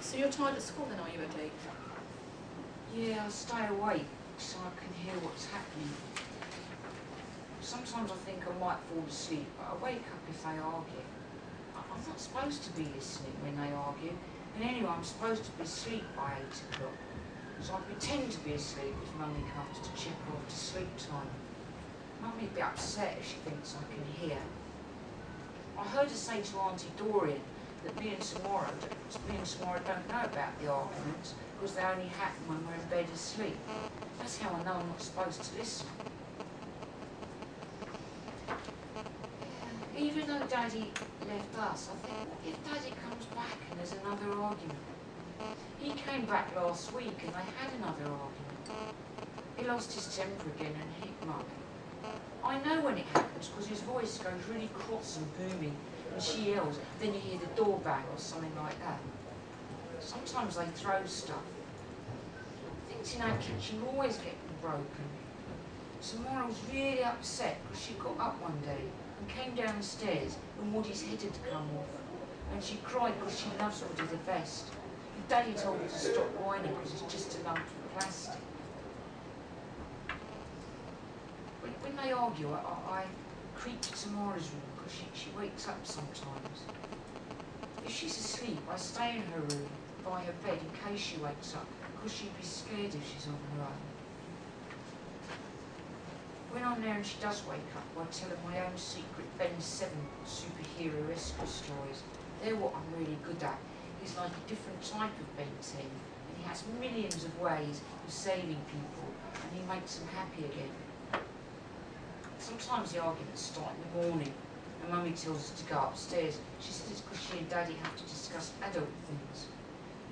So you're tired at school then, are you, Eddie? Yeah, I stay awake so I can hear what's happening. Sometimes I think I might fall asleep, but I wake up if they argue. I'm not supposed to be listening when they argue, and anyway, I'm supposed to be asleep by 8 o'clock. So I pretend to be asleep if Mummy comes to check her off to sleep time. Mummy would be upset if she thinks I can hear. I heard her say to Auntie Dorian that me and Samora don't know about the arguments because they only happen when we're in bed asleep. That's how I know I'm not supposed to listen. Even though Daddy left us, I think, what if Daddy comes back and there's another argument? He came back last week and they had another argument. He lost his temper again and hit Mummy. I know when it happens because his voice goes really cross and boomy and she yells, then you hear the door bang or something like that. Sometimes they throw stuff. Things in our kitchen always get broken. Samora was really upset because she got up one day and came downstairs and Woody's head had come off. And she cried because she loves Woody the best. And Daddy told her to stop whining because it's just a lump of plastic. When they argue, I creep to Samora's room because she wakes up sometimes. If she's asleep, I stay in her room by her bed in case she wakes up because she'd be scared if she's on her own. When I'm there and she does wake up, I tell her my own secret Ben 7 superhero rescue stories. They're what I'm really good at. He's like a different type of Ben 10, and he has millions of ways of saving people, and he makes them happy again. Sometimes the arguments start in the morning, and Mummy tells us to go upstairs. She says it's because she and Daddy have to discuss adult things.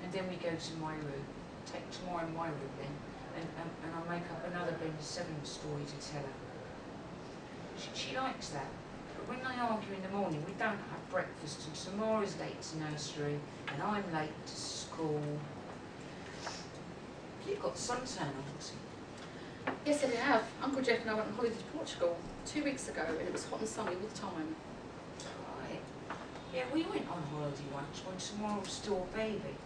And then we go to my room, take tomorrow in my room then, and I make up another Ben 7 story to tell her. She likes that. But when they argue in the morning, we don't have breakfast, and Samora's late to nursery, and I'm late to school. You've got suntan, Auntie. Yes, I have. Uncle Jeff and I went on holiday to Portugal 2 weeks ago, and it was hot and sunny all the time. Right. Yeah, we went on holiday once when Samora was still a baby.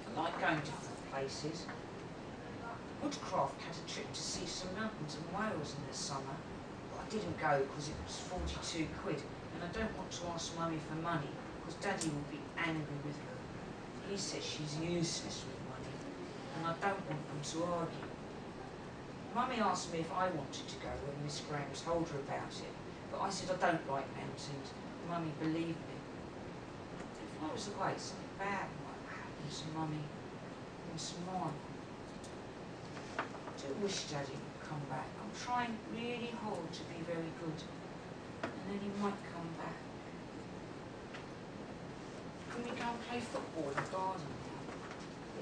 I like going to different places. Woodcraft had a trip to see some mountains in Wales in the summer, but I didn't go because it was 42 quid, and I don't want to ask Mummy for money because Daddy will be angry with her. He says she's useless with money, and I don't want them to argue. Mummy asked me if I wanted to go when Miss Graham told her about it, but I said I don't like mountains. Mummy believed me. If I was away, something bad might happen to Mummy and Samora. I do wish Daddy would come back. I'm trying really hard to be very good, and then he might come back. Can we go and play football in the garden now?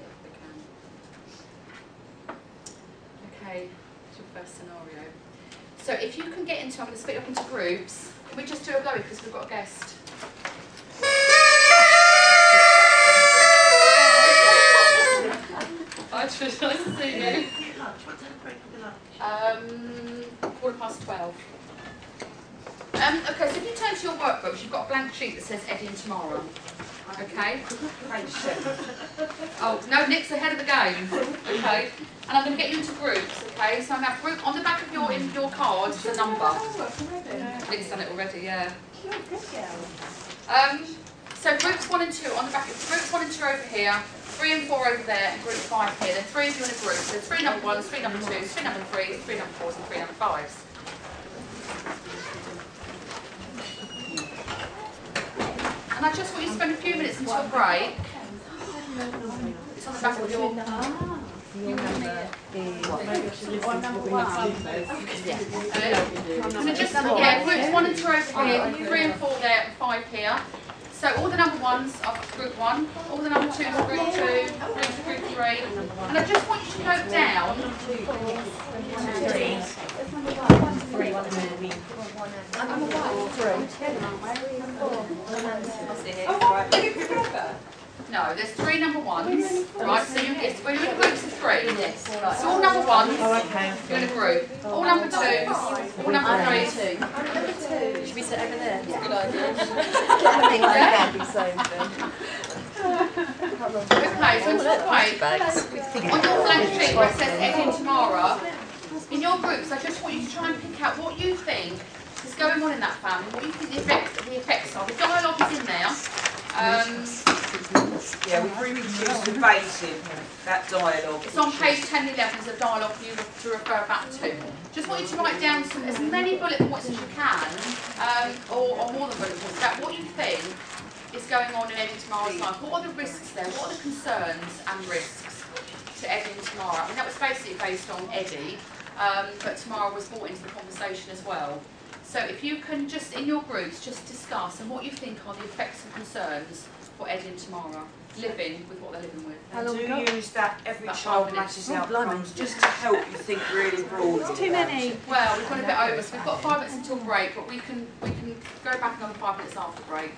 Yeah, we can. Okay, it's your first scenario. So if you can get into, I'm going to split up into groups. Can we just do a blowy because we've got a guest? Hi Trish, nice to see you. 12:15. Okay, so if you turn to your workbooks, you've got a blank sheet that says Eddie and tomorrow. Okay? Oh, no, Nick's ahead of the game. Okay? And I'm going to get you into groups, okay? So I'm going to have group on the back of your card, the number. Nick's done it already, yeah. So groups 1 and 2 on the back of groups 1 and 2 over here, 3 and 4 over there, and group 5 here. There's 3 of you in a group. So 3 number 1s, 3 number 2s, 3 number 3s, 3 number 4s, and 3 number 5s. And I just want you to spend a few minutes until a break. It's on the back of your... groups 1 and 2 over here, 3 and 4 there, and 5 here. So all the number 1s are for group 1, all the number 2s are group 2, 3 for group 3. And I just want you to note down... No, there's 3 number 1s, right? So when you're in groups of three. So all number ones, you're in a group. All number twos, all number threes. Should we sit over there? That's a good idea. Okay, so on your blank sheet where it says Eddie and Tamara, in your groups, I just want you to try and pick out what you think is going on in that family, what you think the effects are. The dialogue is in there. Yeah, we've reproduced verbatim that dialogue. It's on page 10 and 11, there's a dialogue for you to refer back to. Just want you to write down as many bullet points as you can, or more than bullet points, about what you think is going on in Eddie and Tamara's life. What are the risks there? What are the concerns and risks to Eddie and Tamara? I mean, that was basically based on Eddie, but Tamara was brought into the conversation as well. So if you can just, in your groups, just discuss and what you think are the effects and concerns for Eddie and Tamara living with what they're living with. And do use that every child matters outcomes just to help you think really broadly. It's too many. Well, we've gone a bit over, so we've got 5 minutes until break, but we can go back another 5 minutes after break.